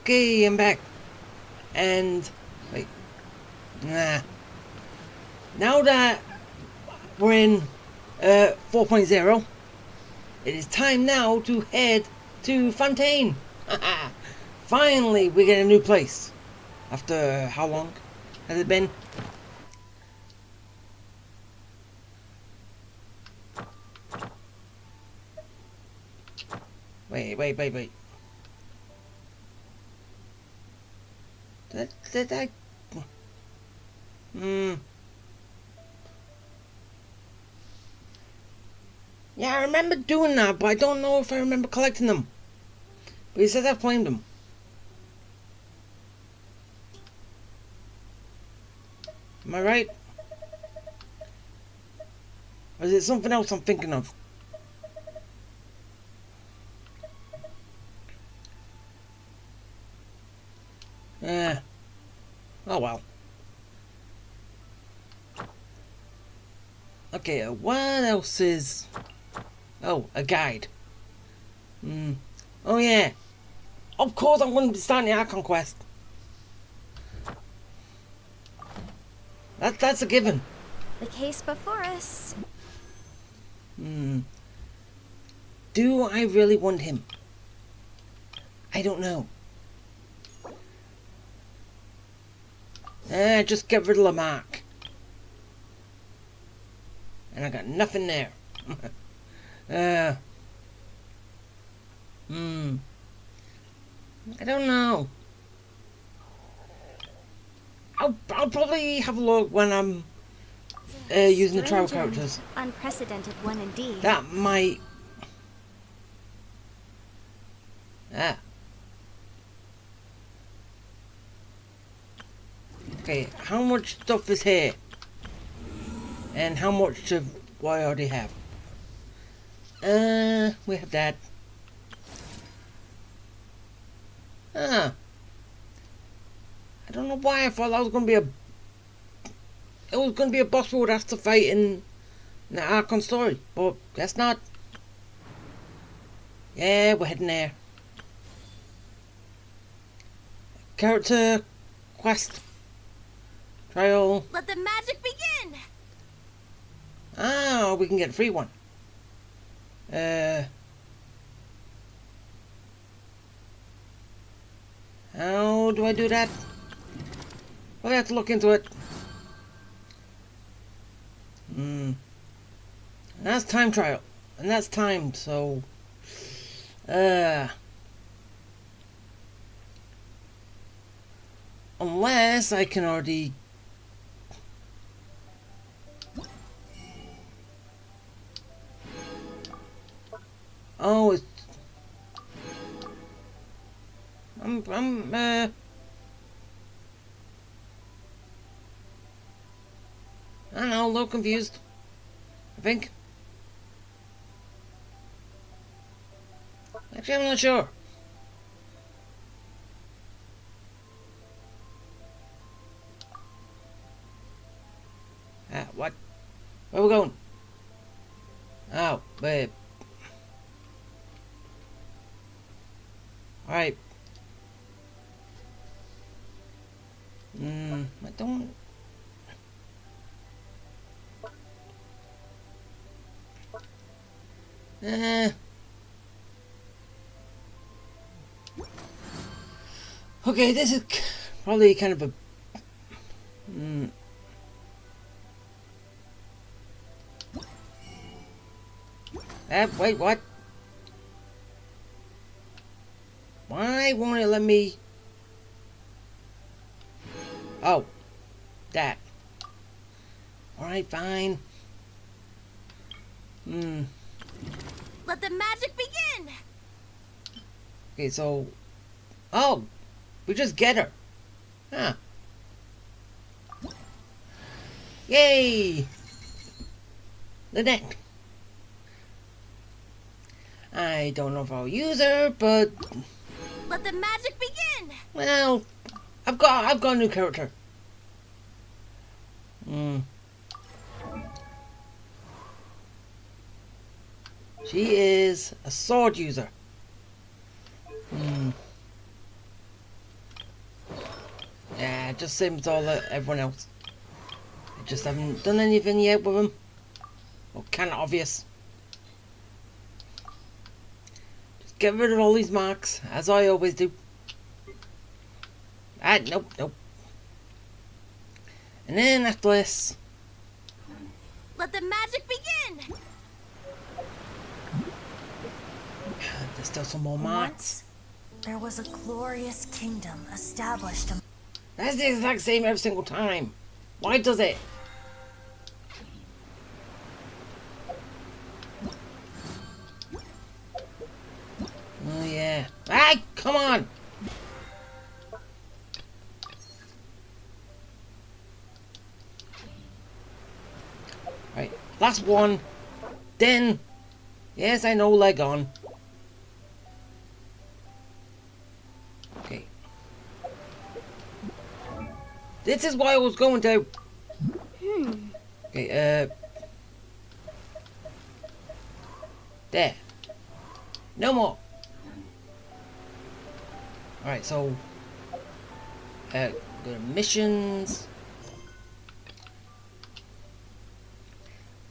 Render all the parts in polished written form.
Okay, I'm back. And wait, nah. Now that we're in 4.0, it is time now to head to Fontaine. Finally, we get a new place. After how long has it been? Wait. Did I? Yeah, I remember doing that, but I don't know if I remember collecting them. But he says I've claimed them. Am I right? Or is it something else I'm thinking of? Yeah. Oh well. Okay, what else is... Oh, a guide. Oh yeah. Of course I'm going to be starting the Archon quest. That's a given. The case before us. Do I really want him? I don't know. Just get rid of Lamarck. And I got nothing there. I don't know. I'll probably have a look when I'm using the trial characters. Unprecedented one indeed. That might... Okay, how much stuff is here? And how much of what I already have? We have that. I don't know why I thought that was gonna be a... It was gonna be a boss we would have to fight in the Archon story, but guess not. Yeah, we're heading there. Character quest trial. Let the magic begin. Ah, we can get a free one. How do I do that? Well, I have to look into it. And that's time trial. And that's timed, so... Unless I can already... Oh, it's... I don't know, a little confused. I think. Actually, I'm not sure. What? Where are we going? Oh, babe. Alright. I don't... Okay, this is probably kind of a... wait, what? Why won't it let me... Oh, that. Alright, fine. Let the magic begin. Okay, so... Oh! We just get her. Huh. Yay! Lynette. I don't know if I'll use her, but... Let the magic begin. Well, I've got a new character. She is a sword user. just same as everyone else. I just haven't done anything yet with them. Well, kind of obvious. Just get rid of all these marks, as I always do. Nope. And then after this... Let the magic begin! There's still some more marks. Once, there was a glorious kingdom established. That's the exact same every single time. Why does it? Oh yeah. Come on! Right, last one. Then, yes, I know, leg on. Okay. This is what I was going to. Okay, there. No more. Alright, so go to missions.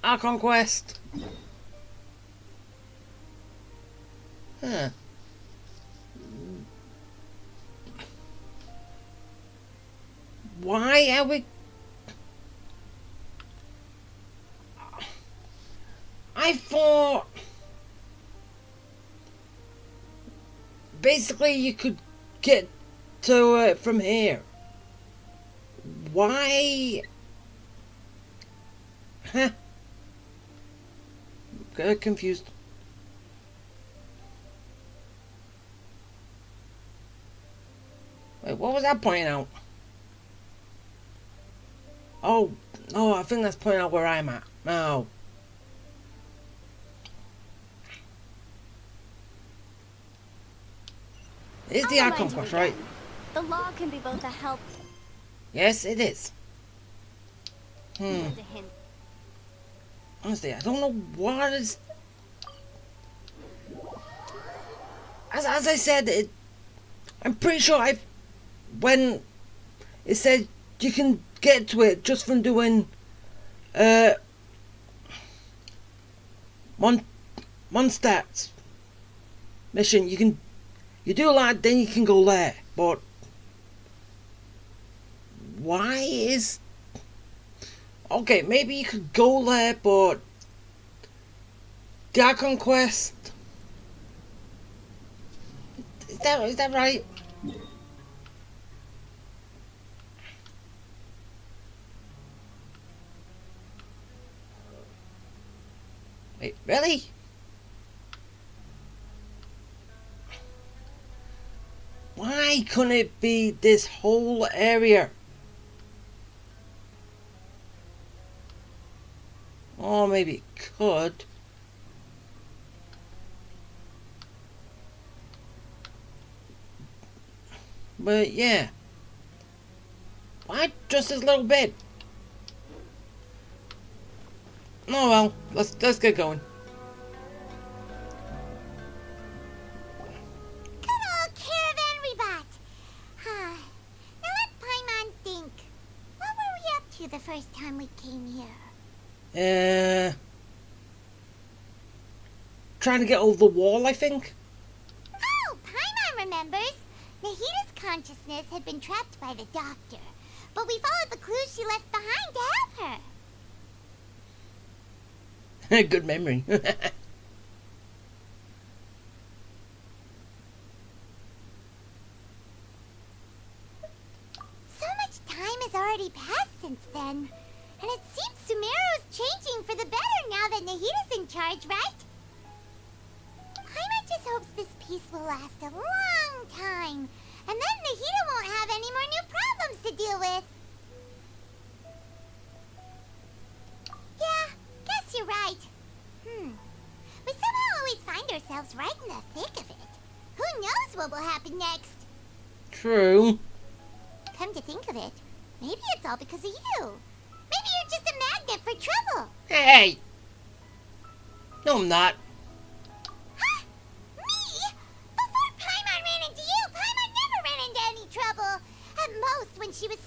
Our conquest. Huh. Why are we... I thought... Basically you could get to it from here. Why... Huh. Got confused. Wait, what was that pointing out? Oh, I think that's pointing out where I'm at. No. It's the I'll icon remind you quest, right? again. The law can be both a help Yes, it is. and a hindrance. Honestly, I don't know what is... As I said, I'm pretty sure when it said you can get to it just from doing Mondstadt's mission, you do a lot, then you can go there. But why is... Okay, maybe you could go there, but the icon quest... Is that right? Wait, really? Why couldn't it be this whole area? Or maybe it could. But yeah. Why just this little bit? Oh well, let's get going. Good old caravan rebat. Now let Paimon think. What were we up to the first time we came here? Trying to get over the wall, I think. Oh, Paimon remembers. Nahita's consciousness had been trapped by the doctor, but we followed the clues she left behind to help her. Good memory. So much time has already passed since then, and it seems Sumeru's changing for the better now that Nahita's in charge, right? Paimon just hopes this peace will last a long time, and then Nahita won't have any more new problems to deal with. Yeah, guess you're right. We somehow always find ourselves right in the thick of it. Who knows what will happen next? True. Come to think of it, maybe it's all because of you. Maybe you're just a magnet for trouble. Hey! No, I'm not. Huh? Me? Before Paimon ran into you, Paimon never ran into any trouble. At most, when she was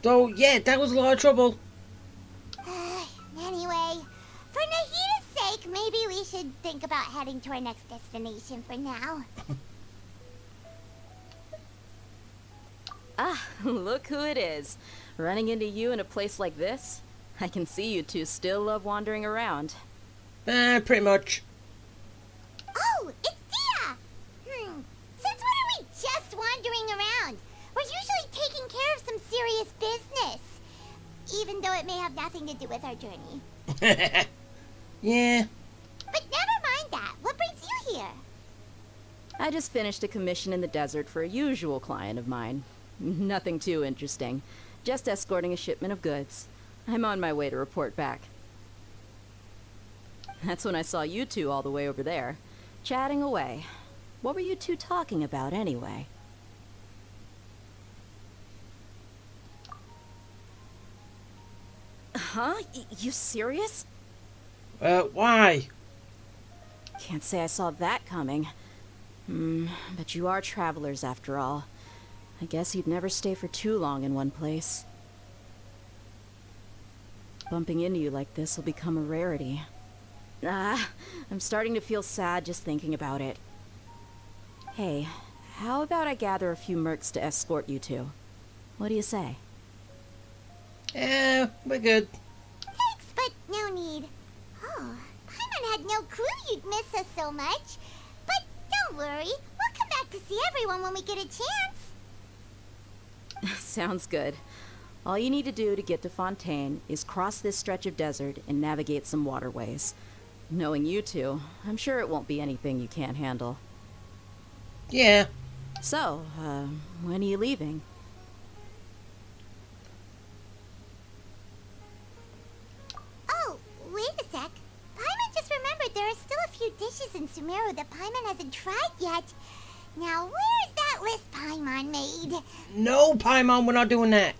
So, yeah, that was a lot of trouble. Anyway, for Nahita's sake, maybe we should think about heading to our next destination for now. Ah, look who it is. Running into you in a place like this? I can see you two still love wandering around. Pretty much. Oh, it's Dia! Since when are we just wandering around? We're usually taking care of some serious business. Even though it may have nothing to do with our journey. Yeah. But never mind that. What brings you here? I just finished a commission in the desert for a usual client of mine. Nothing too interesting. Just escorting a shipment of goods. I'm on my way to report back. That's when I saw you two all the way over there, chatting away. What were you two talking about anyway? Huh? You serious? Why? Can't say I saw that coming. But you are travelers after all. I guess you'd never stay for too long in one place. Bumping into you like this will become a rarity. I'm starting to feel sad just thinking about it. Hey, how about I gather a few mercs to escort you two? What do you say? Yeah, we're good. Thanks, but no need. Oh, Paimon had no clue you'd miss us so much. But don't worry, we'll come back to see everyone when we get a chance. Sounds good. All you need to do to get to Fontaine is cross this stretch of desert and navigate some waterways. Knowing you two, I'm sure it won't be anything you can't handle. Yeah. So, when are you leaving? Oh, wait a sec. Paimon just remembered there are still a few dishes in Sumeru that Paimon hasn't tried yet. Now, where's that list Paimon made? No, Paimon, we're not doing that.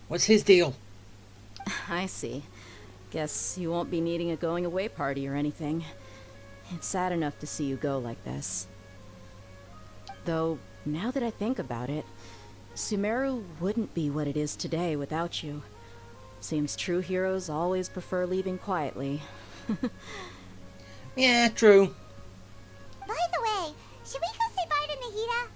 What's his deal? I see. Guess you won't be needing a going away party or anything. It's sad enough to see you go like this. Though, now that I think about it, Sumeru wouldn't be what it is today without you. Seems true heroes always prefer leaving quietly. Yeah, true. By the way, should we go say bye to Nahita?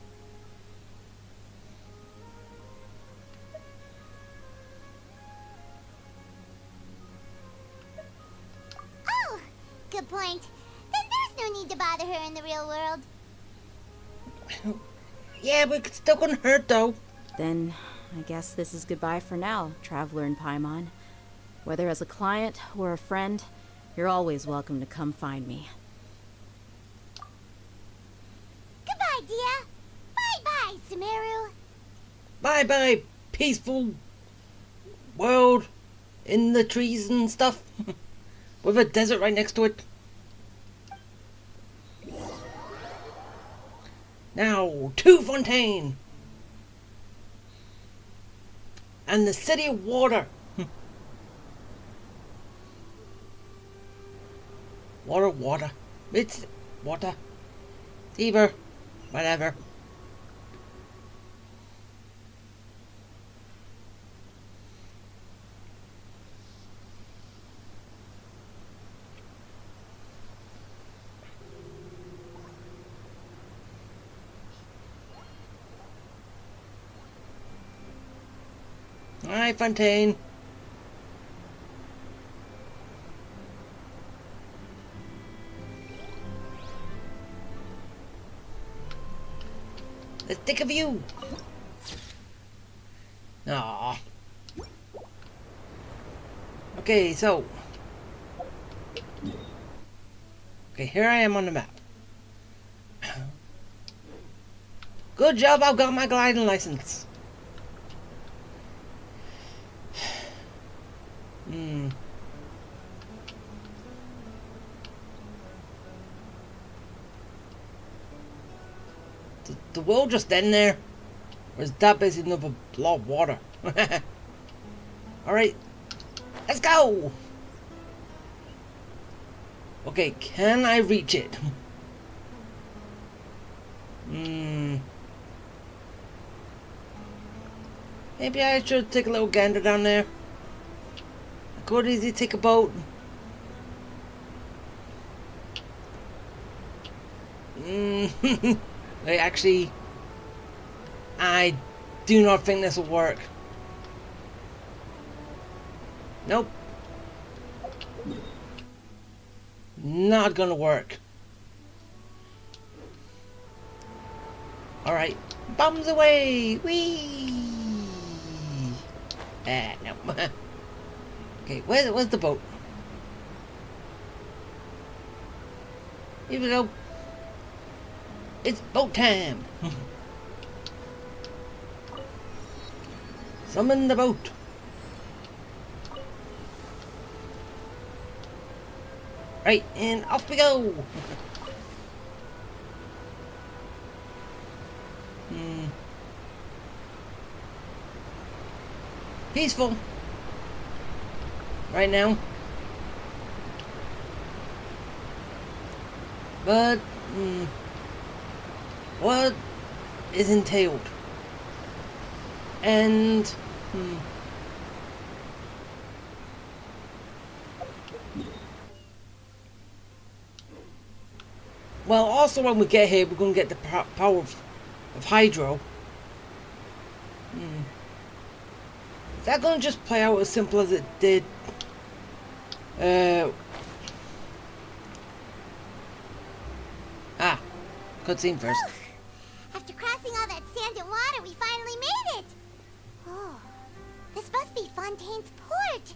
Oh, good point. Then there's no need to bother her in the real world. Yeah, but it's still gonna hurt, though. Then, I guess this is goodbye for now, Traveler and Paimon. Whether as a client or a friend, you're always welcome to come find me. Goodbye, Dia. Bye-bye, Sumeru. Bye-bye, peaceful world in the trees and stuff. With a desert right next to it. Now, to Fontaine. And the city of water. Water. It's water. Either. Whatever. Hi, Fontaine. Let's take a view. Aww. Okay, so. Okay, here I am on the map. Good job, I've got my gliding license. The world just in there? Or is that basically another blob of water? Alright, let's go! Okay, can I reach it? Maybe I should take a little gander down there. I could easily take a boat. Wait, actually, I do not think this will work. Nope. Not gonna work. Alright. Bombs away! Whee! No. Okay, where's the boat? Here we go. It's boat time! Summon the boat! Right, and off we go! Peaceful. Right now. But, what is entailed? And, well, also when we get here, we're going to get the power of Hydro. Is that going to just play out as simple as it did? Cutscene first. After crossing all that sand and water, we finally made it! Oh, this must be Fontaine's port!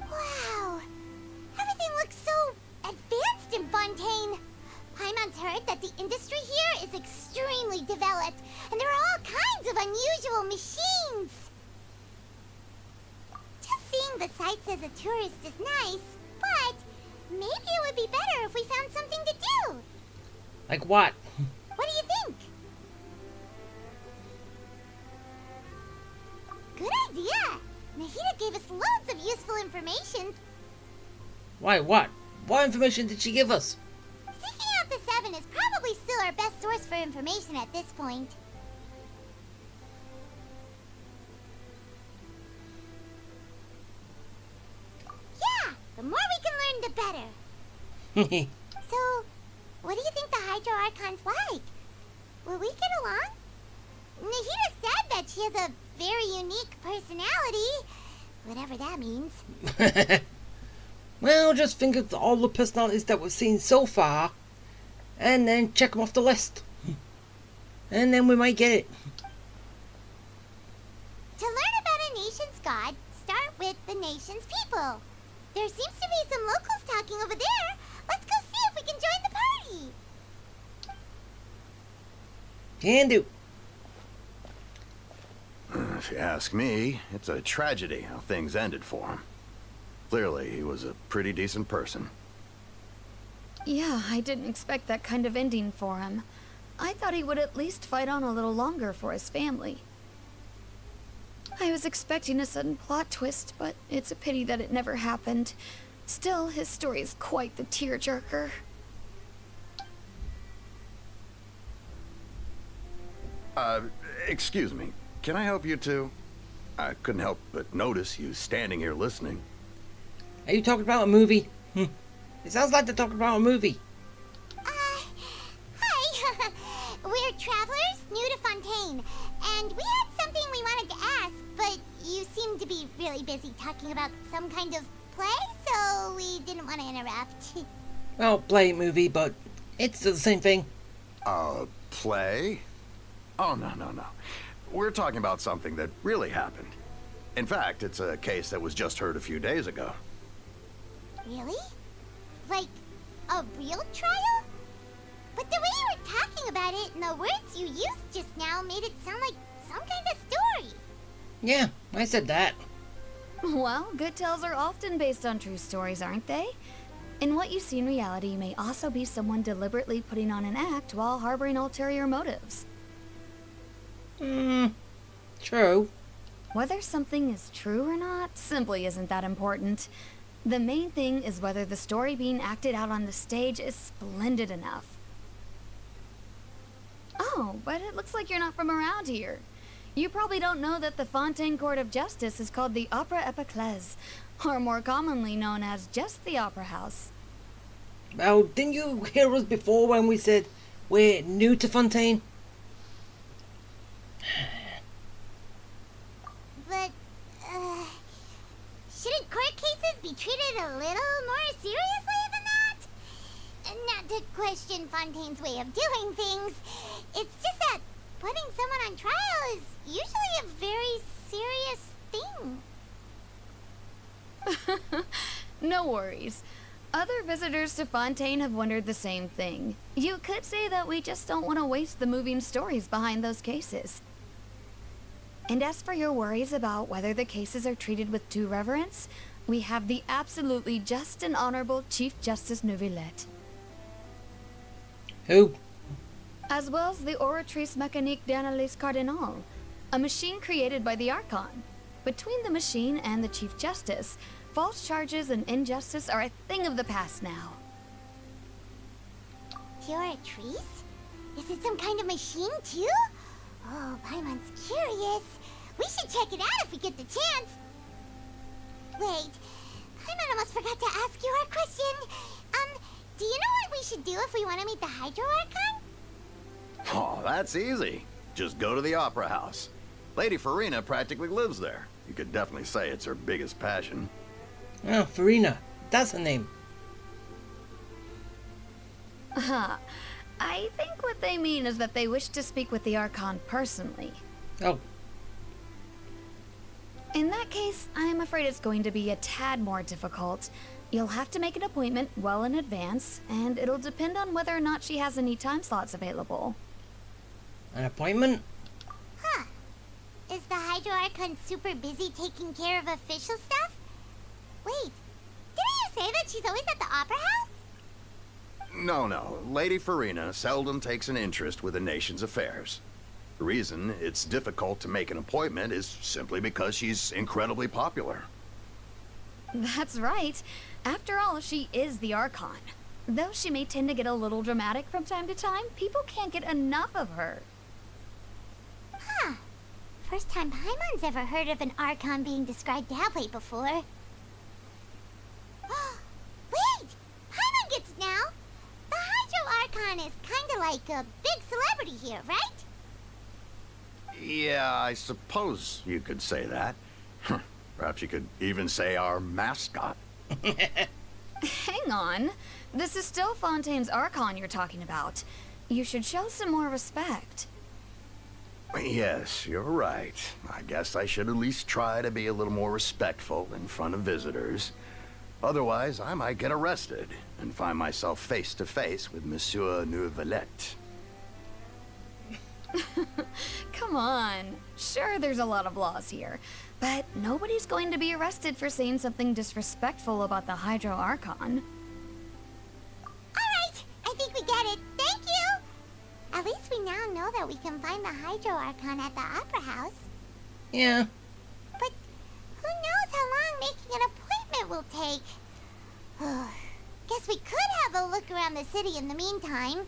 Wow! Everything looks so advanced in Fontaine! Paimon's heard that the industry here is extremely developed, and there are all kinds of unusual machines! Just seeing the sights as a tourist is nice, but maybe it would be better if we found something to do! Like what? What do you think? Good idea! Nahida gave us loads of useful information. Why, what? What information did she give us? Seeking out the Seven is probably still our best source for information at this point. Yeah! The more we can learn, the better. So, what do you think the Hydro Archon's like? Will we get along? Nahida said that she has a very unique personality. Whatever that means. Well, just think of all the personalities that we've seen so far, and then check them off the list. And then we might get it. To learn about a nation's god, start with the nation's people. There seems to be some locals talking over there. Let's go see if we can join the party. Can do. If you ask me, it's a tragedy how things ended for him. Clearly, he was a pretty decent person. Yeah, I didn't expect that kind of ending for him. I thought he would at least fight on a little longer for his family. I was expecting a sudden plot twist, but it's a pity that it never happened. Still, his story is quite the tearjerker. Excuse me. Can I help you two? I couldn't help but notice you standing here listening. Are you talking about a movie? It sounds like they're talking about a movie. Hi. We're travelers new to Fontaine, and we had something we wanted to ask, but you seem to be really busy talking about some kind of play, so we didn't want to interrupt. Well, play movie, but it's the same thing. Play? Oh, no. We're talking about something that really happened. In fact, it's a case that was just heard a few days ago. Really? Like, a real trial? But the way you were talking about it and the words you used just now made it sound like some kind of story. Yeah, I said that. Well, good tales are often based on true stories, aren't they? And what you see in reality may also be someone deliberately putting on an act while harboring ulterior motives. True. Whether something is true or not simply isn't that important. The main thing is whether the story being acted out on the stage is splendid enough. Oh, but it looks like you're not from around here. You probably don't know that the Fontaine Court of Justice is called the Opera Epiclese, or more commonly known as just the Opera House. Well, didn't you hear us before when we said we're new to Fontaine? But, shouldn't court cases be treated a little more seriously than that? Not to question Fontaine's way of doing things. It's just that putting someone on trial is usually a very serious thing. No worries. Other visitors to Fontaine have wondered the same thing. You could say that we just don't want to waste the moving stories behind those cases. And as for your worries about whether the cases are treated with due reverence, we have the absolutely just and honorable Chief Justice Neuvillette. Who? As well as the Oratrice Mécanique d'Analyse Cardinal, a machine created by the Archon. Between the machine and the Chief Justice, false charges and injustice are a thing of the past now. Oratrice? Is it some kind of machine too? Oh, Paimon's curious. We should check it out if we get the chance. Wait, Paimon almost forgot to ask you our question. Do you know what we should do if we want to meet the Hydro Archon? Oh, that's easy. Just go to the Opera House. Lady Farina practically lives there. You could definitely say it's her biggest passion. Oh, Farina. That's her name. I think what they mean is that they wish to speak with the Archon personally. Oh. In that case, I'm afraid it's going to be a tad more difficult. You'll have to make an appointment well in advance, and it'll depend on whether or not she has any time slots available. An appointment? Huh. Is the Hydro Archon super busy taking care of official stuff? Wait, didn't you say that she's always at the Opera House? No. Lady Farina seldom takes an interest with the nation's affairs. The reason it's difficult to make an appointment is simply because she's incredibly popular. That's right. After all, she is the Archon. Though she may tend to get a little dramatic from time to time, people can't get enough of her. Huh. First time Paimon's ever heard of an Archon being described that way before. Wait! Paimon gets it now! The Hydro Archon is kinda like a big celebrity here, right? Yeah, I suppose you could say that. Perhaps you could even say our mascot. Hang on. This is still Fontaine's Archon you're talking about. You should show some more respect. Yes, you're right. I guess I should at least try to be a little more respectful in front of visitors. Otherwise, I might get arrested and find myself face to face with Monsieur Neuvillette. Come on. Sure, there's a lot of laws here, but nobody's going to be arrested for saying something disrespectful about the Hydro Archon. Alright, I think we get it. Thank you! At least we now know that we can find the Hydro Archon at the Opera House. Yeah. But who knows how long making an appointment will take? Guess we could have a look around the city in the meantime.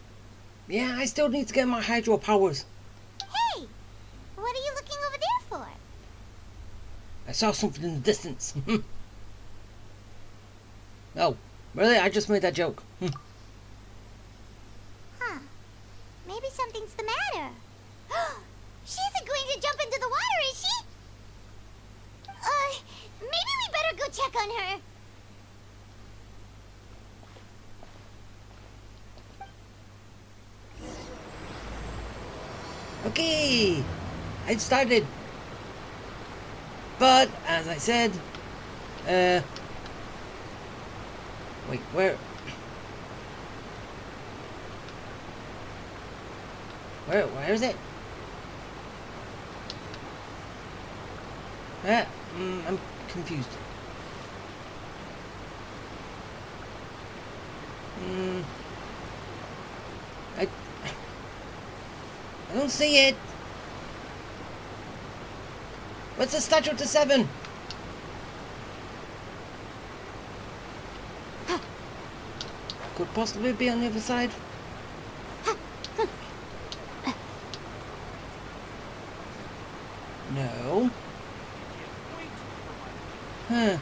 Yeah, I still need to get my hydro powers. Hey! What are you looking over there for? I saw something in the distance. Oh, really? I just made that joke. Huh. Maybe something's the matter. She isn't going to jump into the water, is she? Maybe we better go check on her. Okay, I started. But, as I said, wait, where is it? I'm confused. I don't see it. What's the statue to 7? could possibly be on the other side. No. Huh.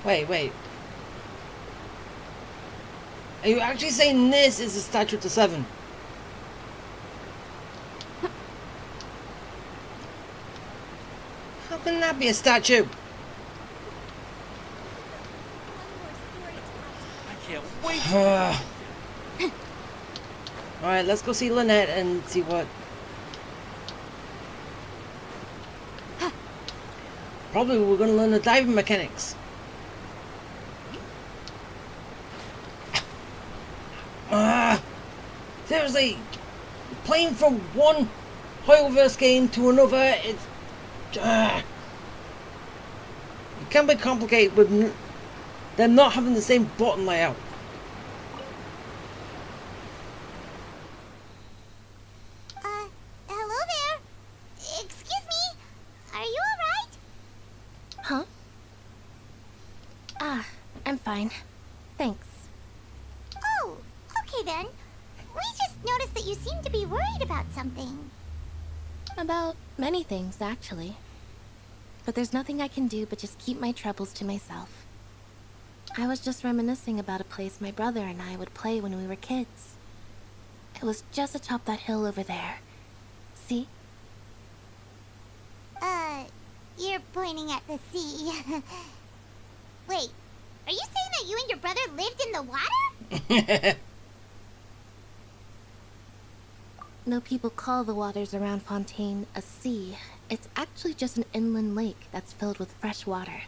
Wait. Are you actually saying this is a statue of the Seven? How can that be a statue? I can't wait. Alright, let's go see Lynette and see what... Probably we're going to learn the diving mechanics. Seriously, playing from one Hoyoverse game to another, it can be complicated with them not having the same button layout. Hello there. Excuse me. Are you alright? Huh? Ah, I'm fine. Thanks. Oh, okay then. We just noticed that you seem to be worried about something. About many things, actually. But there's nothing I can do but just keep my troubles to myself. I was just reminiscing about a place my brother and I would play when we were kids. It was just atop that hill over there. See? You're pointing at the sea. Wait, are you saying that you and your brother lived in the water? Though people call the waters around Fontaine a sea, it's actually just an inland lake that's filled with fresh water.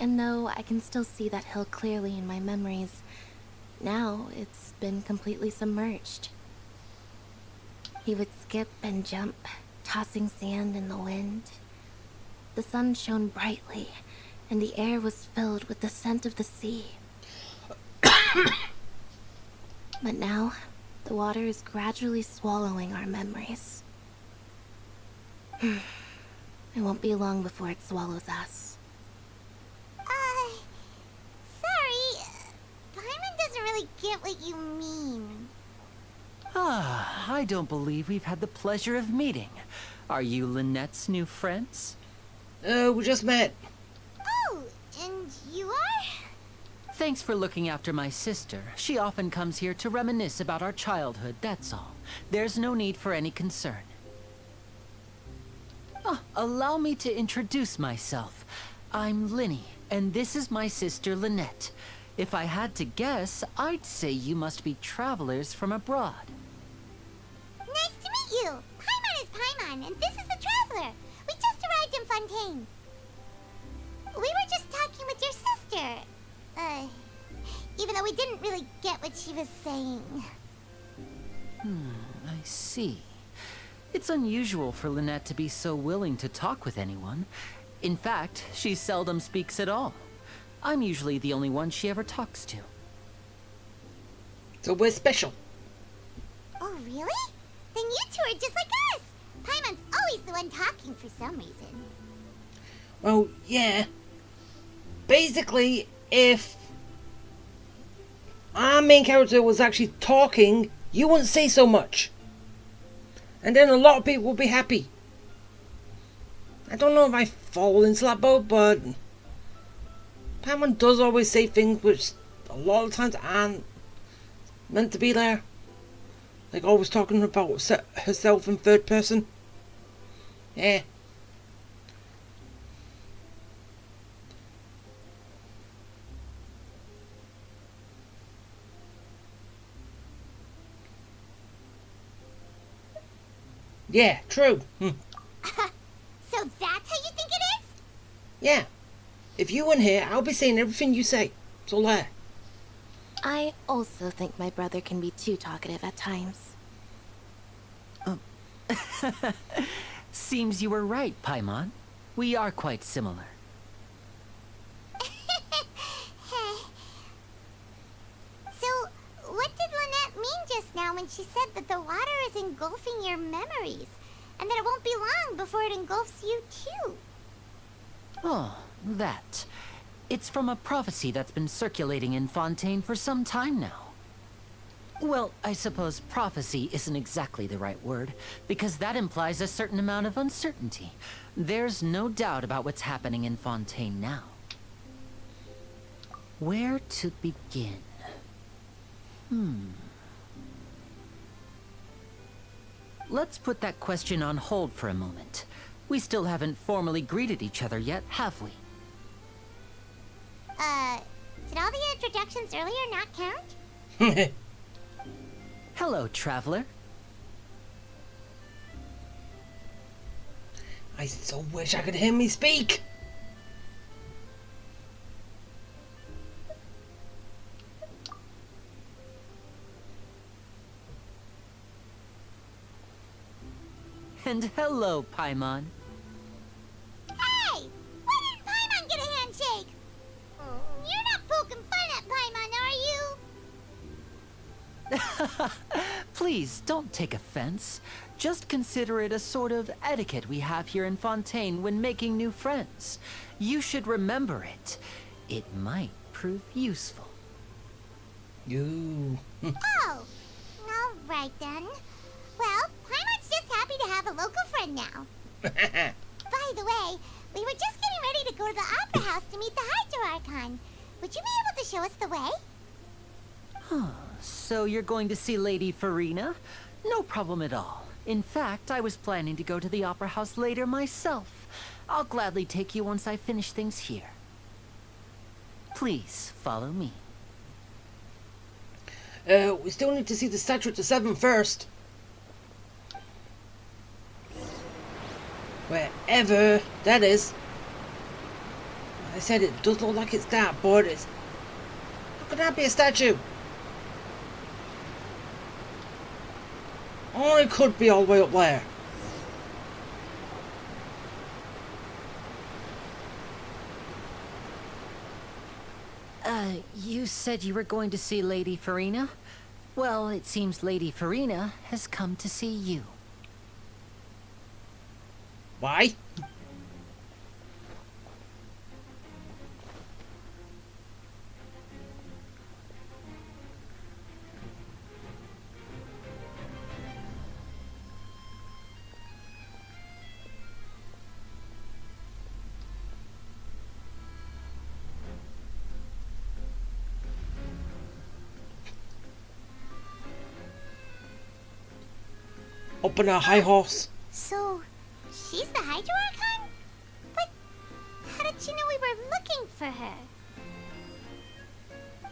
And though I can still see that hill clearly in my memories, now it's been completely submerged. He would skip and jump, tossing sand in the wind. The sun shone brightly, and the air was filled with the scent of the sea. But now, the water is gradually swallowing our memories. It won't be long before it swallows us. Sorry. Paimon doesn't really get what you mean. Ah, I don't believe we've had the pleasure of meeting. Are you Lynette's new friends? We just met. Oh, and you are? Thanks for looking after my sister. She often comes here to reminisce about our childhood, that's all. There's no need for any concern. Oh, allow me to introduce myself. I'm Linny, and this is my sister Lynette. If I had to guess, I'd say you must be travelers from abroad. Nice to meet you. Paimon is Paimon, and this is the Traveler. We just arrived in Fontaine. We were just talking with your sister. Even though we didn't really get what she was saying. I see. It's unusual for Lynette to be so willing to talk with anyone. In fact, she seldom speaks at all. I'm usually the only one she ever talks to. So we're special. Oh, really? Then you two are just like us. Paimon's always the one talking for some reason. Well, yeah. Basically, if our main character was actually talking, you wouldn't say so much. And then a lot of people would be happy. I don't know if I fall into that boat, but Paimon does always say things which a lot of times aren't meant to be there. Like always talking about herself in third person. Yeah. Yeah, true. So that's how you think it is? Yeah. If you weren't here, I'll be saying everything you say. It's all there. I also think my brother can be too talkative at times. Seems you were right, Paimon. We are quite similar. So, what did Lynette mean just now when she said that the water is engulfing your memories, and that it won't be long before it engulfs you too. Oh, that. It's from a prophecy that's been circulating in Fontaine for some time now. Well, I suppose prophecy isn't exactly the right word, because that implies a certain amount of uncertainty. There's no doubt about what's happening in Fontaine now. Where to begin? Let's put that question on hold for a moment. We still haven't formally greeted each other yet, have we? Did all the introductions earlier not count? Hello, traveler. I so wish I could hear me speak. And hello, Paimon. Hey! Why didn't Paimon get a handshake? You're not poking fun at Paimon, are you? Please, don't take offense. Just consider it a sort of etiquette we have here in Fontaine when making new friends. You should remember it. It might prove useful. You. Oh, alright then. Well, Paimon's just happy to have a local friend now. By the way, we were just getting ready to go to the Opera House to meet the Hydro Archon. Would you be able to show us the way? So you're going to see Lady Farina? No problem at all. In fact, I was planning to go to the Opera House later myself. I'll gladly take you once I finish things here. Please, follow me. We still need to see the statue at the 7 first. Wherever that is. I said it does look like it's that, but it's... How could that be a statue? Oh, it could be all the way up there. You said you were going to see Lady Farina? Well, it seems Lady Farina has come to see you. Why? Up on a high horse. So, she's the Hydro Archon? But how did she know we were looking for her?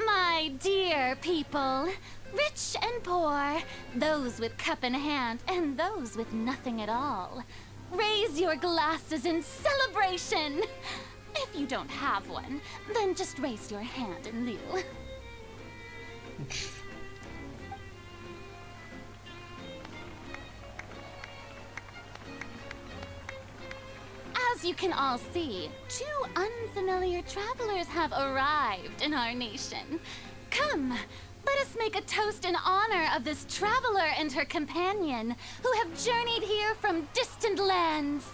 My dear people, rich and poor, those with cup in hand and those with nothing at all, raise your glasses in celebration. If you don't have one, then just raise your hand in lieu. As you can all see, 2 unfamiliar travelers have arrived in our nation. Come, let us make a toast in honor of this traveler and her companion who have journeyed here from distant lands.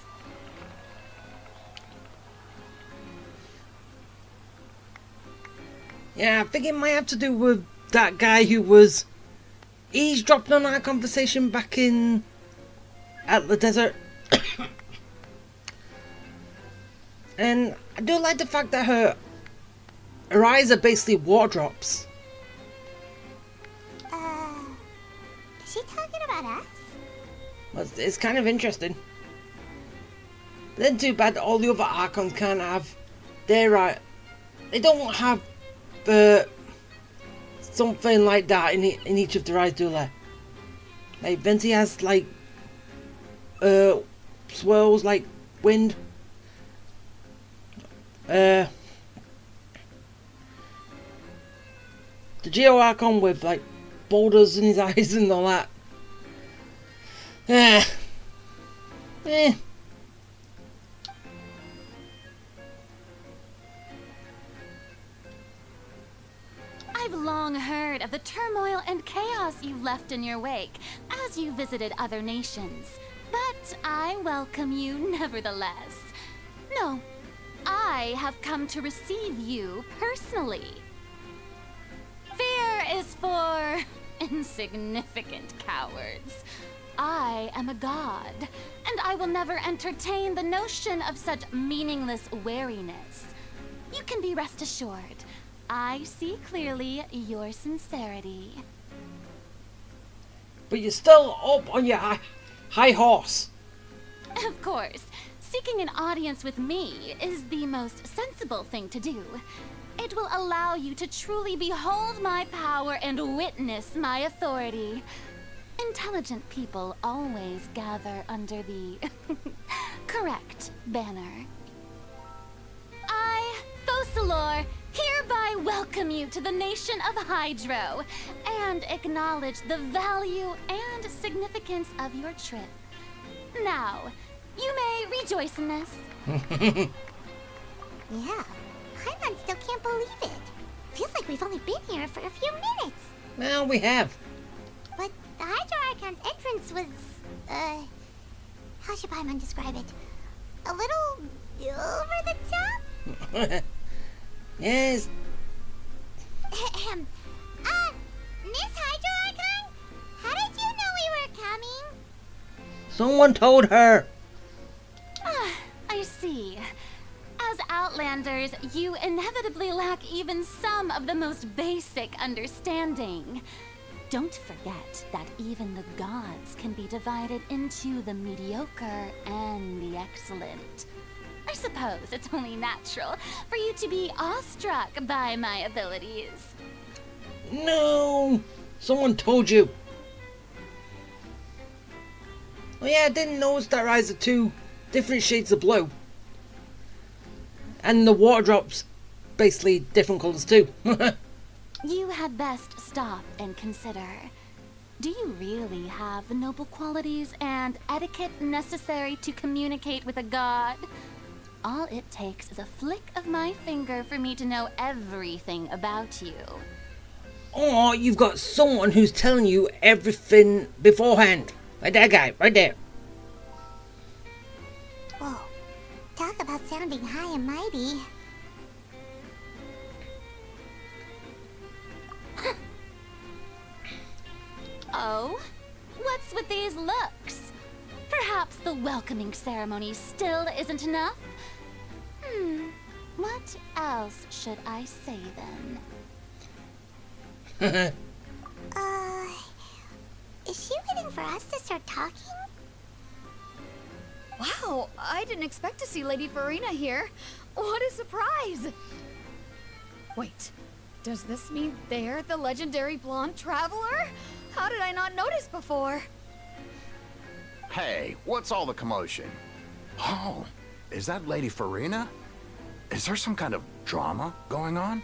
Yeah, I think it might have to do with that guy who was eavesdropping on our conversation back at the desert. And I do like the fact that her eyes are basically war drops. Is she talking about us? Well, it's kind of interesting. But then too bad that all the other Archons can't have their they don't have something like that in each of their eyes, do they? Like Venti has like swirls like wind. The Geo Archon with like boulders in his eyes and all that. I've I've long heard of the turmoil and chaos you left in your wake as you visited other nations, but I welcome you nevertheless. No, I have come to receive you personally. Fear is for insignificant cowards. I am a god, and I will never entertain the notion of such meaningless wariness. You can be rest assured, I see clearly your sincerity. But you're still up on your high horse. Of course, seeking an audience with me is the most sensible thing to do. It will allow you to truly behold my power and witness my authority. Intelligent people always gather under the correct banner. I, Thosalor, hereby welcome you to the nation of Hydro and acknowledge the value and significance of your trip. Now, you may rejoice in this. Yeah, Paimon still can't believe it. Feels like we've only been here for a few minutes. Well, we have. But the Hydro Archon's entrance was, how should Paimon describe it? A little over the top? Yes. Miss Hydro Archon? How did you know we were coming? Someone told her. I see. As Outlanders, you inevitably lack even some of the most basic understanding. Don't forget that even the gods can be divided into the mediocre and the excellent. I suppose it's only natural for you to be awestruck by my abilities. No. Someone told you. Oh yeah, I didn't notice that eyes are two different shades of blue. And the water drops basically different colours too. You had best stop and consider. Do you really have the noble qualities and etiquette necessary to communicate with a god? All it takes is a flick of my finger for me to know everything about you. Oh, you've got someone who's telling you everything beforehand. Like that guy, right there. Whoa, talk about sounding high and mighty. Oh? What's with these looks? Perhaps the welcoming ceremony still isn't enough? What else should I say then? Is she waiting for us to start talking? Wow, I didn't expect to see Lady Farina here. What a surprise! Wait, does this mean they're the legendary blonde traveler? How did I not notice before? Hey, what's all the commotion? Oh, is that Lady Farina? Is there some kind of drama going on?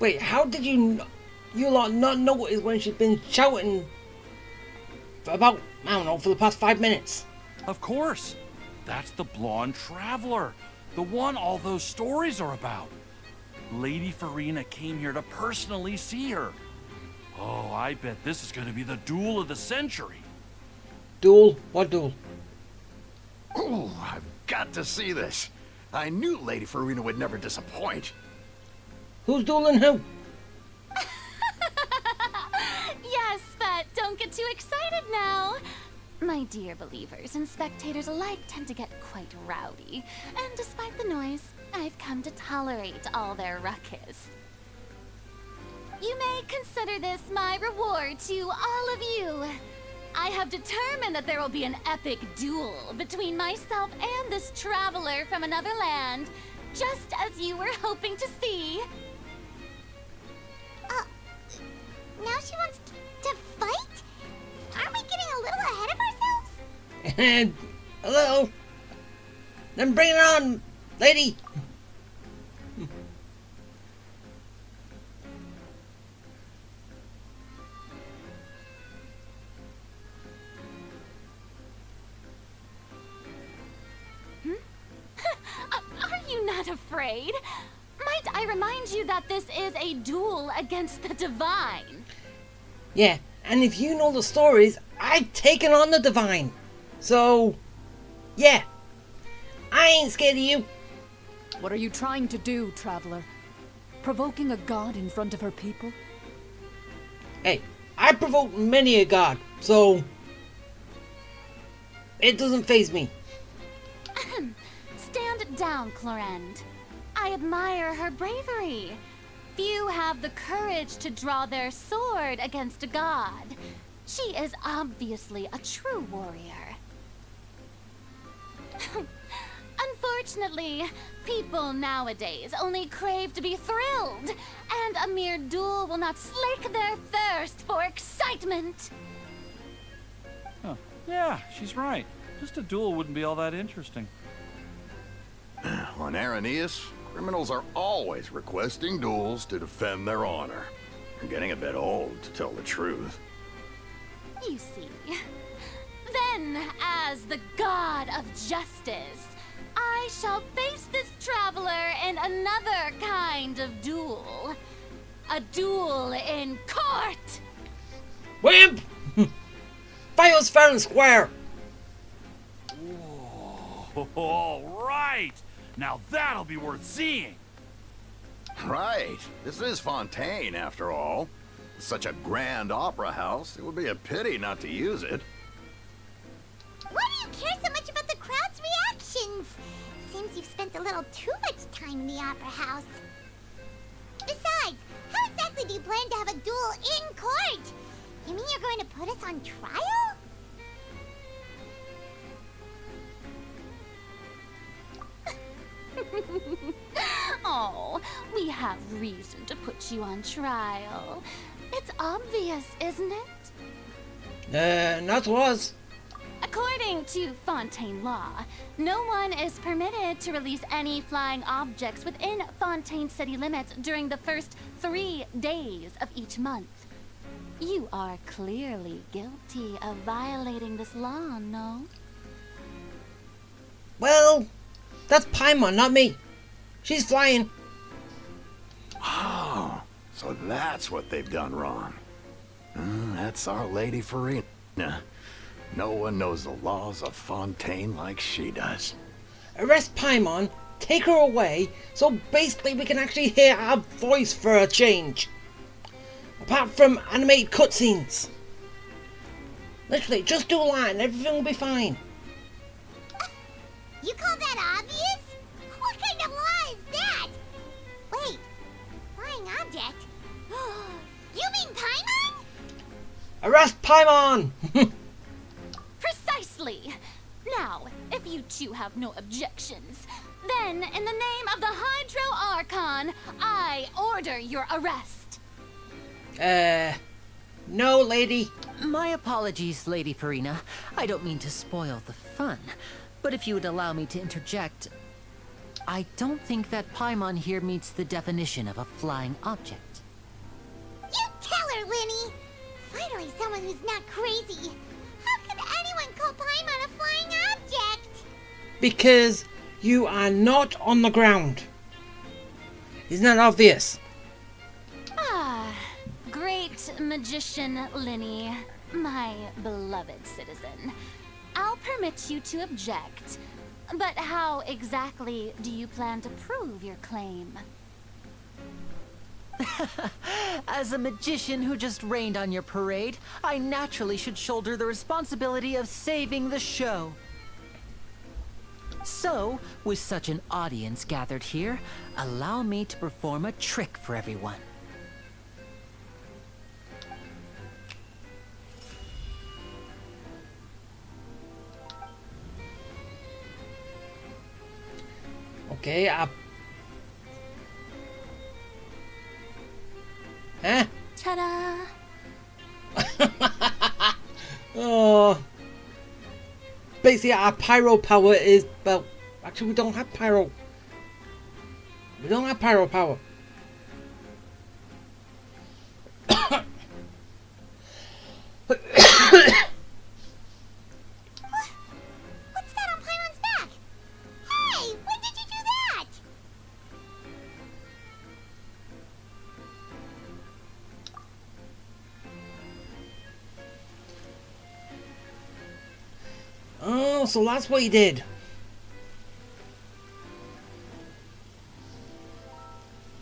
Wait, how did you lot not notice when she's been shouting for about, I don't know, for the past 5 minutes? Of course. That's the blonde traveler. The one all those stories are about. Lady Farina came here to personally see her. Oh, I bet this is going to be the duel of the century. Duel? What duel? Ooh, I've got to see this. I knew Lady Farina would never disappoint. Who's dueling who? Yes, but don't get too excited now. My dear believers and spectators alike tend to get quite rowdy, and despite the noise, I've come to tolerate all their ruckus. You may consider this my reward to all of you. I have determined that there will be an epic duel between myself and this traveler from another land, just as you were hoping to see. Now she wants to fight? Aren't we getting a little ahead of ourselves? And a little. Then bring it on, lady. Are you not afraid? My Might I remind you that this is a duel against the divine? Yeah, and if you know the stories, I've taken on the divine. So, yeah, I ain't scared of you. What are you trying to do, Traveler? Provoking a god in front of her people? Hey, I provoked many a god, so it doesn't faze me. Stand down, Clorend. I admire her bravery. Few have the courage to draw their sword against a god. She is obviously a true warrior. Unfortunately, people nowadays only crave to be thrilled, and a mere duel will not slake their thirst for excitement. Huh. Yeah, she's right. Just a duel wouldn't be all that interesting. On Araneus, criminals are always requesting duels to defend their honor. You're getting a bit old, to tell the truth. You see. Then, as the god of justice, I shall face this traveler in another kind of duel. A duel in court! Wimp! Fire's fair and square. Whoa, all right! Now that'll be worth seeing! Right. This is Fontaine, after all. Such a grand opera house, it would be a pity not to use it. Why do you care so much about the crowd's reactions? Seems you've spent a little too much time in the opera house. Besides, how exactly do you plan to have a duel in court? You mean you're going to put us on trial? Oh, we have reason to put you on trial. It's obvious, isn't it? Not to us. According to Fontaine law, no one is permitted to release any flying objects within Fontaine city limits during the first 3 days of each month. You are clearly guilty of violating this law, no? Well, that's Paimon, not me. She's flying. Oh, so that's what they've done wrong. That's our Lady Farina. No one knows the laws of Fontaine like she does. Arrest Paimon, take her away, so basically we can actually hear our voice for a change. Apart from animated cutscenes. Literally, just do a line and everything will be fine. You call that obvious? What kind of law is that? Wait, flying object? You mean Paimon? Arrest Paimon! Precisely! Now, if you two have no objections, then in the name of the Hydro Archon, I order your arrest. No, lady. My apologies, Lady Farina. I don't mean to spoil the fun, but if you would allow me to interject, I don't think that Paimon here meets the definition of a flying object. You tell her, Linny! Finally someone who's not crazy. How could anyone call Paimon a flying object? Because you are not on the ground. Isn't that obvious? Ah, great magician Linny, my beloved citizen. I'll permit you to object, but how exactly do you plan to prove your claim? As a magician who just rained on your parade, I naturally should shoulder the responsibility of saving the show. So, with such an audience gathered here, allow me to perform a trick for everyone. Okay, Huh? Ta-da! Oh. Basically, our pyro power is, well, actually we don't have pyro. We don't have pyro power. What's that on Paimon's back? Hey, when did you do that? Oh, so that's what he did.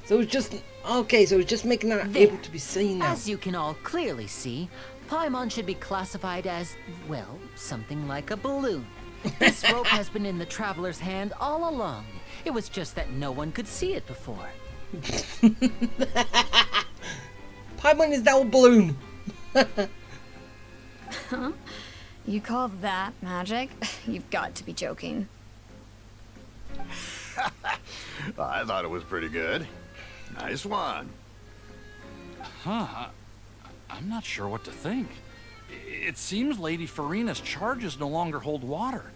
So it's just... Okay, so it's just making that There. able to be seen now. As you can all clearly see, Paimon should be classified as, well, something like a balloon. This rope has been in the Traveler's hand all along. It was just that no one could see it before. Paimon is that old balloon. Huh? You call that magic? You've got to be joking. I thought it was pretty good. Nice one. Huh. I'm not sure what to think. It seems Lady Farina's charges no longer hold water.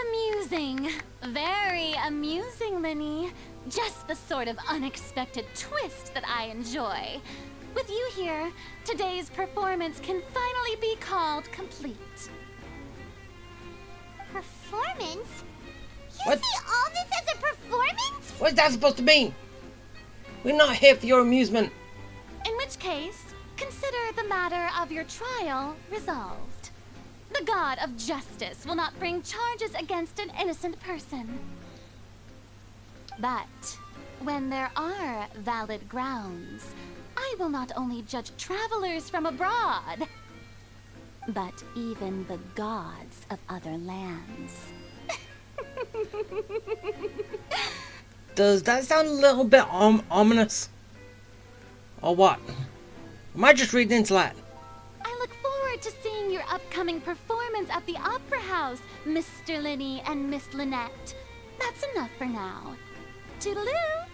Amusing. Very amusing, Linny. Just the sort of unexpected twist that I enjoy. With you here, today's performance can finally be called complete. Performance? You What? see all this as a performance? What's that supposed to mean? We're not here for your amusement. In which case, consider the matter of your trial resolved. The god of justice will not bring charges against an innocent person. But when there are valid grounds, I will not only judge travelers from abroad, but even the gods of other lands. Does that sound a little bit ominous? Or what? Am I just reading into that? I look forward to seeing your upcoming performance at the Opera House, Mr. Linny and Miss Lynette. That's enough for now. Toodaloo!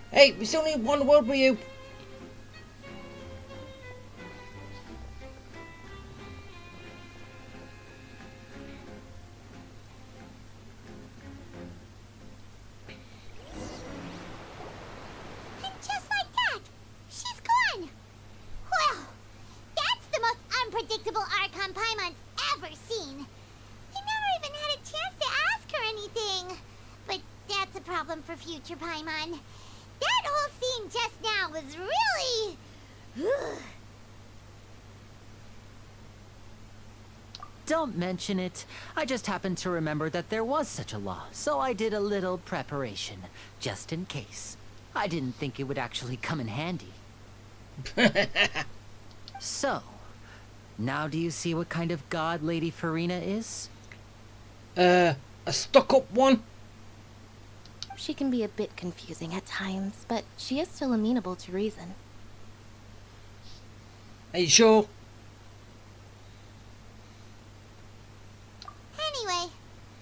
Hey, we still need one word with you. And just like that, she's gone. Well, that's the most unpredictable Archon Paimon's ever seen. He never even had a chance to ask her anything. But that's a problem for future Paimon. That whole scene just now was really... Don't mention it. I just happened to remember that there was such a law, so I did a little preparation, just in case. I didn't think it would actually come in handy. So, now do you see what kind of god Lady Farina is? A stuck-up one? She can be a bit confusing at times, but she is still amenable to reason. Are you sure? Anyway,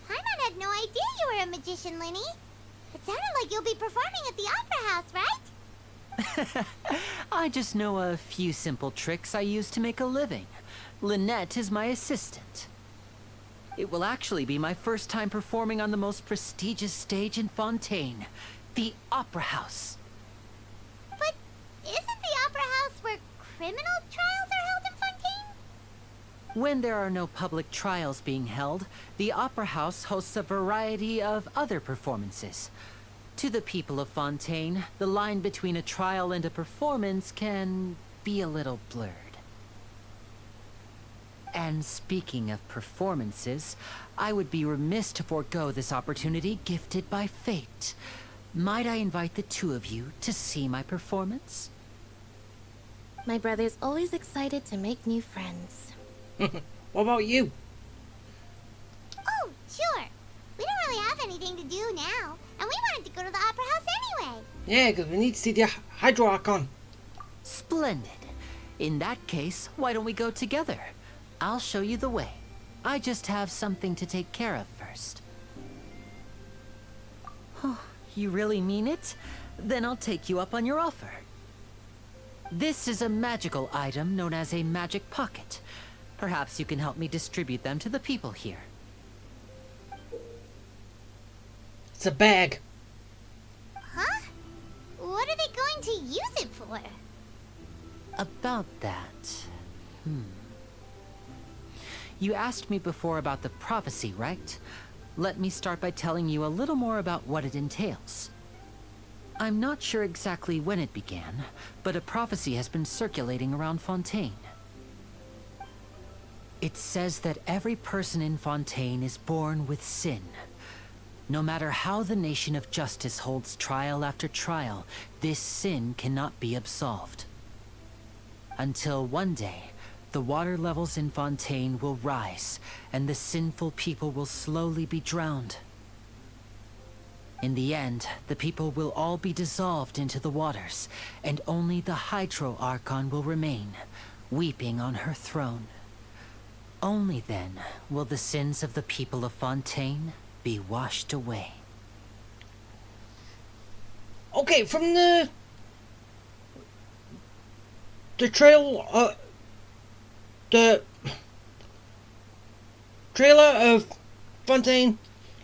Paimon had no idea you were a magician, Linny. It sounded like you'll be performing at the Opera House, right? I just know a few simple tricks I use to make a living. Lynette is my assistant. It will actually be my first time performing on the most prestigious stage in Fontaine, the Opera House. But isn't the Opera House where criminal trials are held in Fontaine? When there are no public trials being held, the Opera House hosts a variety of other performances. To the people of Fontaine, the line between a trial and a performance can be a little blurred. And speaking of performances, I would be remiss to forego this opportunity gifted by fate. Might I invite the two of you to see my performance? My brother's always excited to make new friends. What about you? Oh, sure. We don't really have anything to do now, and we wanted to go to the Opera House anyway. Yeah, because we need to see the Hydro Archon. Splendid. In that case, why don't we go together? I'll show you the way. I just have something to take care of first. Oh, you really mean it? Then I'll take you up on your offer. This is a magical item known as a magic pocket. Perhaps you can help me distribute them to the people here. It's a bag. Huh? What are they going to use it for? About that... You asked me before about the prophecy, right? Let me start by telling you a little more about what it entails. I'm not sure exactly when it began, but a prophecy has been circulating around Fontaine. It says that every person in Fontaine is born with sin. No matter how the Nation of Justice holds trial after trial, this sin cannot be absolved. Until one day, the water levels in Fontaine will rise, and the sinful people will slowly be drowned. In the end, the people will all be dissolved into the waters, and only the Hydro Archon will remain, weeping on her throne. Only then will the sins of the people of Fontaine be washed away. Okay, from the trailer of Fontaine,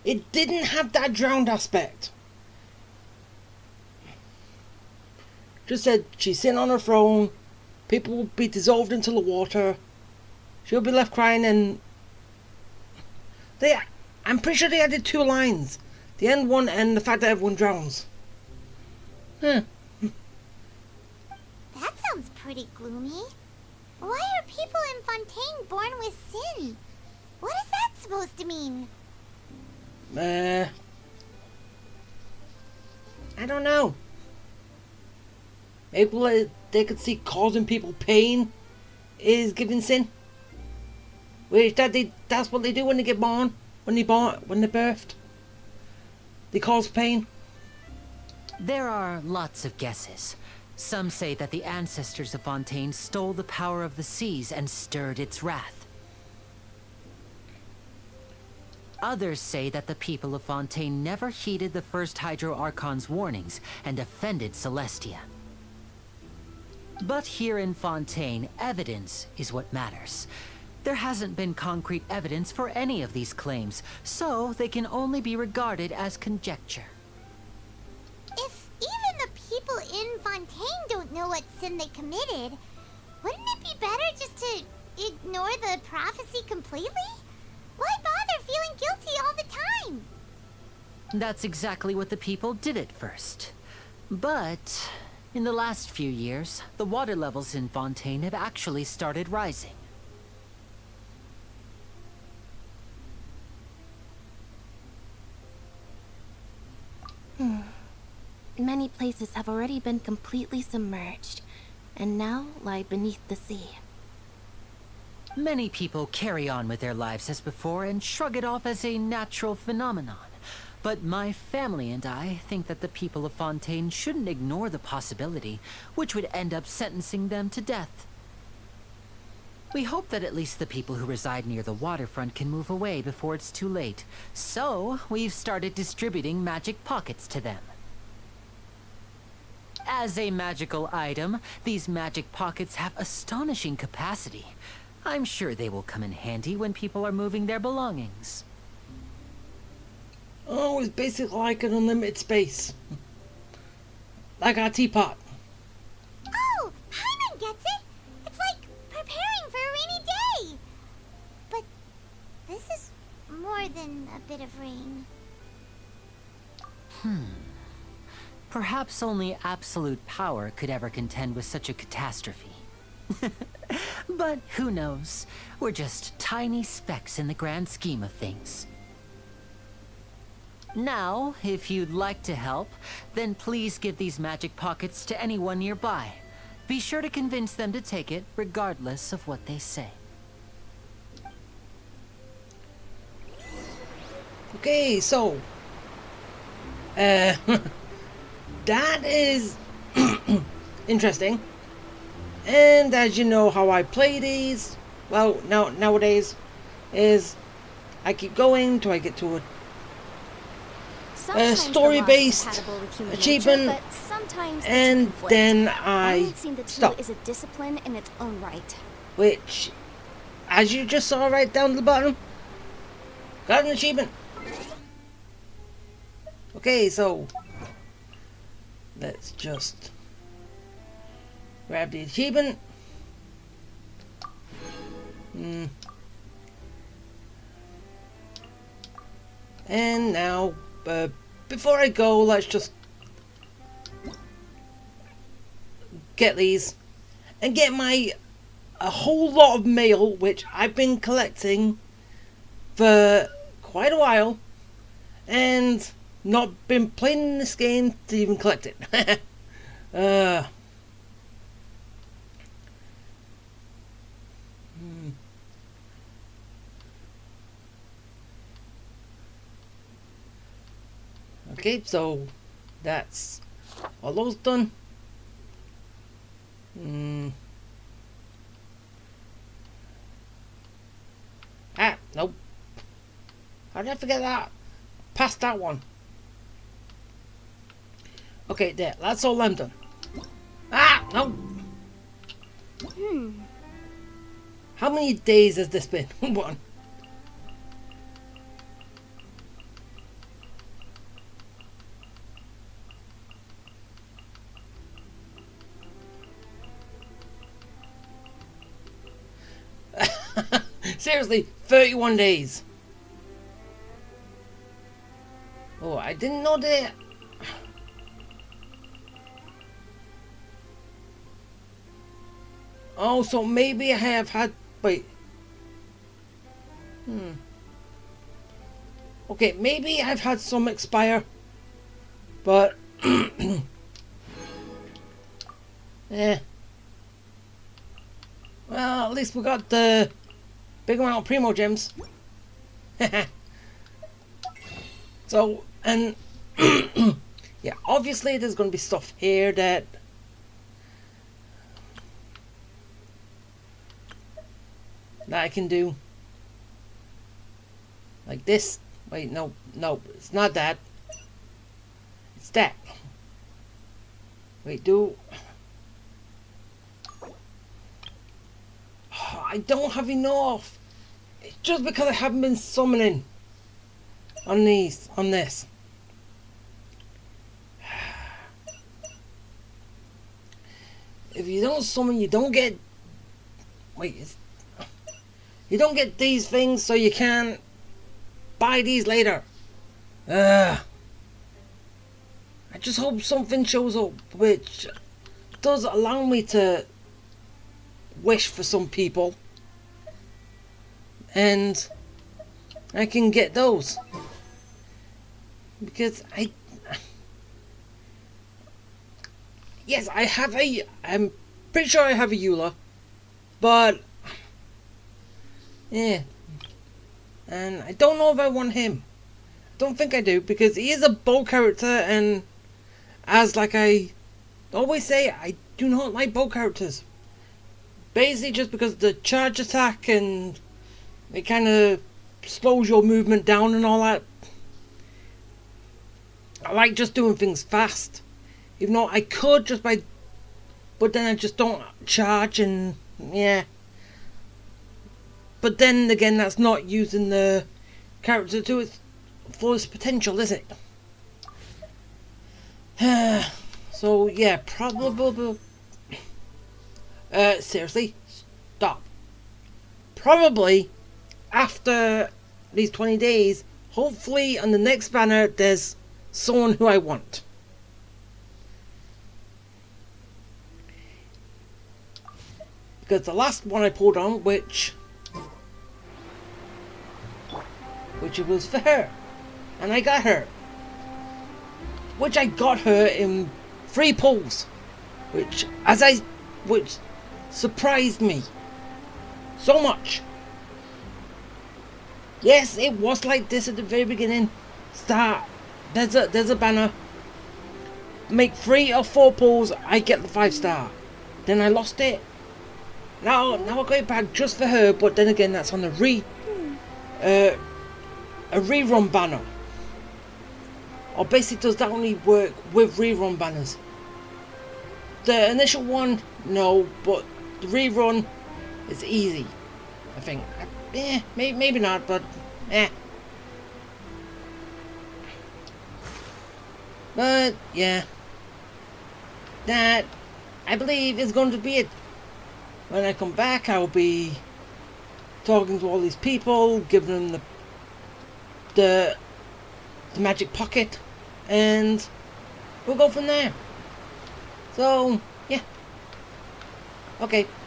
it didn't have that drowned aspect. Just said she's sitting on her throne, people will be dissolved into the water, she'll be left crying, and I'm pretty sure they added 2 lines. The end one and the fact that everyone drowns. Huh. That sounds pretty gloomy. Why are people in Fontaine born with sin? What is that supposed to mean? I don't know. Maybe they could see causing people pain is giving sin. Which that's what they do when they get born. When they're birthed. They cause pain. There are lots of guesses. Some say that the ancestors of Fontaine stole the power of the seas and stirred its wrath. Others say that the people of Fontaine never heeded the first Hydro Archon's warnings and offended Celestia. But here in Fontaine, evidence is what matters. There hasn't been concrete evidence for any of these claims, so they can only be regarded as conjecture. If even the people in Fontaine don't know what sin they committed, wouldn't it be better just to ignore the prophecy completely? Why bother feeling guilty all the time? That's exactly what the people did at first. But in the last few years, the water levels in Fontaine have actually started rising. Many places have already been completely submerged, and now lie beneath the sea. Many people carry on with their lives as before and shrug it off as a natural phenomenon. But my family and I think that the people of Fontaine shouldn't ignore the possibility, which would end up sentencing them to death. We hope that at least the people who reside near the waterfront can move away before it's too late. So, we've started distributing magic pockets to them. As a magical item, these magic pockets have astonishing capacity. I'm sure they will come in handy when people are moving their belongings. Oh, it's basically like an unlimited space. Like our teapot. Oh, Paimon gets it! It's like preparing for a rainy day! But this is more than a bit of rain. Perhaps only absolute power could ever contend with such a catastrophe. But who knows? We're just tiny specks in the grand scheme of things. Now, if you'd like to help, then please give these magic pockets to anyone nearby. Be sure to convince them to take it, regardless of what they say. Okay, so that is interesting. And as you know how I play these, well, nowadays, is I keep going till I get to a story-based achievement, and then I stop. Is a discipline in its own right. Which, as you just saw right down the bottom, got an achievement. Okay, so let's just grab the achievement. And now, before I go, let's just get these and get a whole lot of mail, which I've been collecting for quite a while and not been playing this game to even collect it. Okay, so that's all those done. Nope. How did I forget that? Past that one. Okay, there. That's all I'm done. No. How many days has this been? One. Seriously, 31 days. Oh, I didn't know that. Oh, so maybe I have had... Wait. Okay, maybe I've had some expire. But... eh. Well, at least we got the big amount of Primo Gems. So, and... yeah, obviously there's going to be stuff here that... that I can do. Like this. Wait, no, it's not that. It's that. Wait, I don't have enough. It's just because I haven't been summoning on this. If you don't summon, you don't get... Wait, you don't get these things, so you can buy these later. I just hope something shows up which does allow me to wish for some people, and I can get those, because yes, I'm pretty sure I have a Eula, but yeah, and I don't know if I want him. I don't think I do, because he is a bow character, and as like I always say, I do not like bow characters. Basically just because the charge attack and it kind of slows your movement down and all that. I like just doing things fast. Even though I could just by... But then I just don't charge and... yeah. But then again, that's not using the character to its fullest potential, is it? So yeah, probably... seriously, stop. Probably after these 20 days, hopefully on the next banner there's someone who I want. Because the last one I pulled on, which it was for her, and I got her. Which I got her in 3 pulls, which surprised me so much. Yes, it was like this at the very beginning. Start. There's a banner. Make 3 or 4 pulls, I get the 5-star. Then I lost it. Now I got it back just for her, but then again that's on a rerun banner. Or basically does that only work with rerun banners? The initial one, no, but the rerun is easy, I think. Maybe not, but But yeah, that I believe is going to be it. When I come back, I will be talking to all these people, giving them the magic pocket, and we'll go from there. So yeah, Okay.